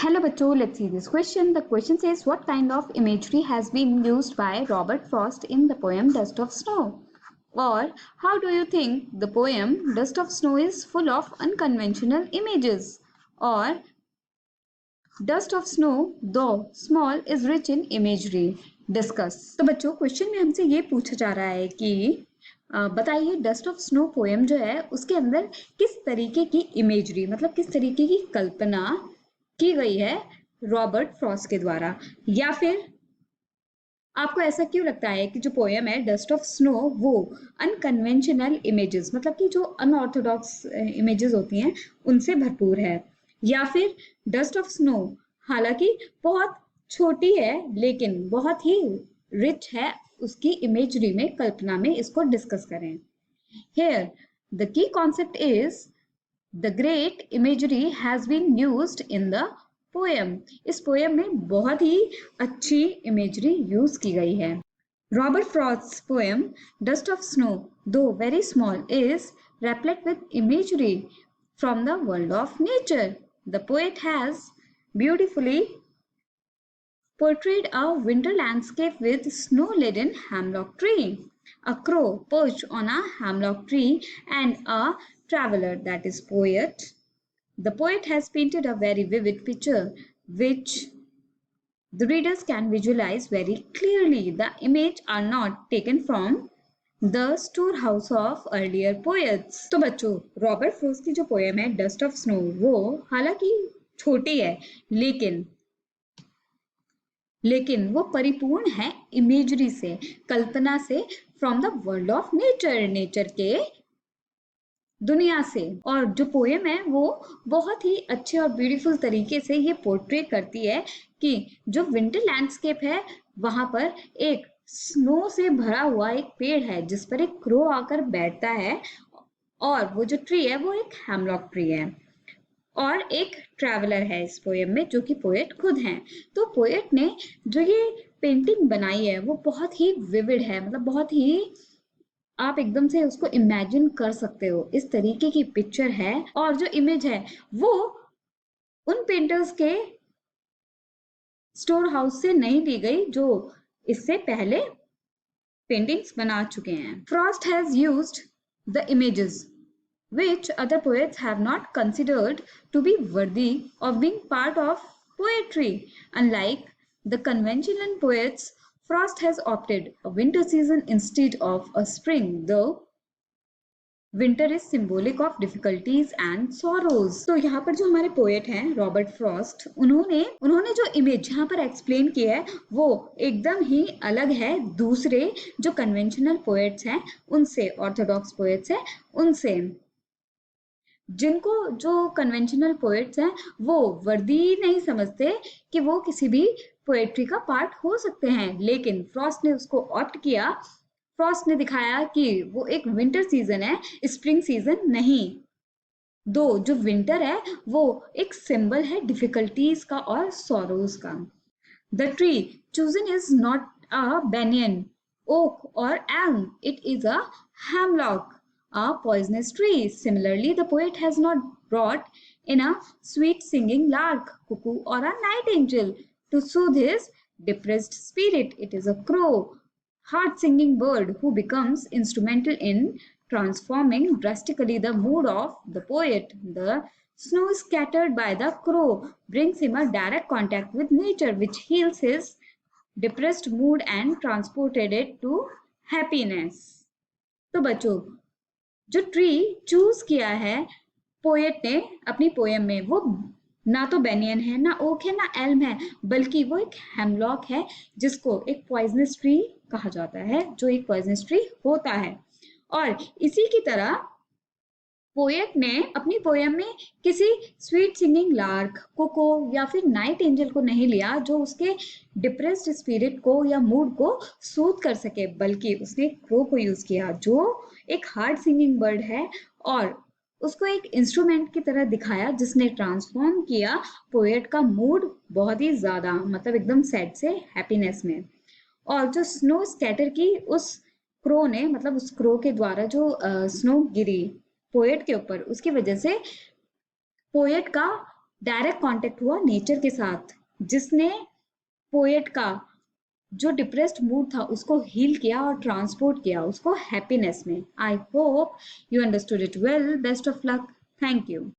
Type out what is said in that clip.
Hello bachcho, let's see this question. The question says what kind of imagery has been used by Robert Frost in the poem Dust of Snow? Or how do you think the poem Dust of Snow is full of unconventional images? Or Dust of Snow, though small, is rich in imagery. Discuss. तो बच्चों question में हमसे ये पूछा जा रहा है कि बताइए डस्ट ऑफ स्नो पोएम जो है उसके अंदर किस तरीके की इमेजरी मतलब किस तरीके की कल्पना की गई है रॉबर्ट फ्रॉस्ट के द्वारा, या फिर आपको ऐसा क्यों लगता है कि जो पोएम है डस्ट ऑफ स्नो वो अनकन्वेंशनल इमेजेस मतलब कि जो अनऑर्थोडॉक्स इमेजेस होती हैं उनसे भरपूर है, या फिर डस्ट ऑफ स्नो हालांकि बहुत छोटी है लेकिन बहुत ही रिच है उसकी इमेजरी में कल्पना में, इसको डिस्कस करें। Here, the key concept is the great imagery has been used in the poem. इस पोएम में बहुत ही अच्छी इमेजरी यूज की गई है। Robert Frost's poem Dust of Snow, though very small, is replete with imagery from the world of nature. The poet has beautifully portrayed a winter landscape with snow-laden hemlock tree, a crow perched on a hemlock tree, and a traveler, that is poet. The poet has painted a very vivid picture which the readers can visualize very clearly. The images are not taken from the storehouse of earlier poets. तो बच्चों Robert frost की जो poem है dust of snow वो हालांकि छोटी है लेकिन वो परिपूर्ण है इमेजरी से, कल्पना से, from the world of nature, nature के दुनिया से। और जो पोएम है वो बहुत ही अच्छे और ब्यूटीफुल तरीके से ये पोर्ट्रे करती है कि जो विंटर लैंडस्केप है वहां पर एक स्नो से भरा हुआ एक पेड़ है जिस पर एक क्रो आकर बैठता है, और वो जो ट्री है वो एक हेमलॉक ट्री है, और एक ट्रैवलर है इस पोएम में जो कि पोएट खुद हैं। तो पोएट ने जो ये पेंटिंग बनाई है वो बहुत ही विविड है, मतलब बहुत ही आप एकदम से उसको इमेजिन कर सकते हो इस तरीके की पिक्चर है। और जो इमेज है वो उन पेंटर्स के स्टोर हाउस से नहीं ली गई जो इससे पहले पेंटिंग्स बना चुके हैं। Frost has used the images which other poets have not considered to be worthy of being part of poetry. Unlike the conventional poets, Frost has opted a winter season instead of a spring, though winter is symbolic of difficulties and sorrows. तो यहाँ पर जो हमारे poet हैं Robert Frost, उन्होंने जो image यहाँ पर एक्सप्लेन की है वो एकदम ही अलग है दूसरे जो कन्वेंशनल पोएट्स हैं उनसे, ऑर्थोडॉक्स पोएट्स हैं उनसे, जिनको जो कन्वेंशनल पोएट्स हैं वो वर्दी नहीं समझते कि वो किसी भी पोएट्री का पार्ट हो सकते हैं, लेकिन फ्रॉस्ट ने उसको ऑप्ट किया। फ्रॉस्ट ने दिखाया कि वो एक विंटर सीजन है, स्प्रिंग सीजन नहीं। दो जो विंटर है वो एक सिंबल है डिफिकल्टीज का और सॉरोज का। The tree chosen is not a banyan, oak or elm, it is a hemlock, a poisonous tree. Similarly, the poet has not brought in a sweet singing lark, cuckoo, or a nightingale to soothe his depressed spirit. It is a crow, heart singing bird who becomes instrumental in transforming drastically the mood of the poet. The snow scattered by the crow brings him a direct contact with nature, which heals his depressed mood and transported it to happiness. तो बच्चों जो tree choose किया है poet ने अपनी poem में वो ना तो बेनियन है, ना ओक है, ना एल्म है, बल्कि वो एक हेमलॉक है जिसको एक पॉइजनस ट्री कहा जाता है, जो एक पॉइजनस ट्री होता है। और इसी की तरह पोएट ने अपनी पोएम में किसी स्वीट सिंगिंग लार्क, कोको या फिर नाइट एंजल को नहीं लिया जो उसके डिप्रेस्ड स्पिरिट को या मूड को सूद कर सके, बल्कि उसने क्रो को यूज किया जो एक हार्ट सिंगिंग बर्ड है, और उसको एक इंस्ट्रूमेंट की तरह दिखाया जिसने ट्रांसफॉर्म किया पोएट का मूड बहुत ही ज्यादा, मतलब एकदम सैड से हैप्पीनेस में। और जो स्नो स्कैटर की उस क्रो ने, मतलब उस क्रो के द्वारा जो स्नो गिरी पोएट के ऊपर, उसकी वजह से पोएट का डायरेक्ट कांटेक्ट हुआ नेचर के साथ, जिसने पोएट का जो डिप्रेस्ड मूड था उसको हील किया और ट्रांसपोर्ट किया उसको हैप्पीनेस में। I hope you understood it well. Best of luck. Thank you.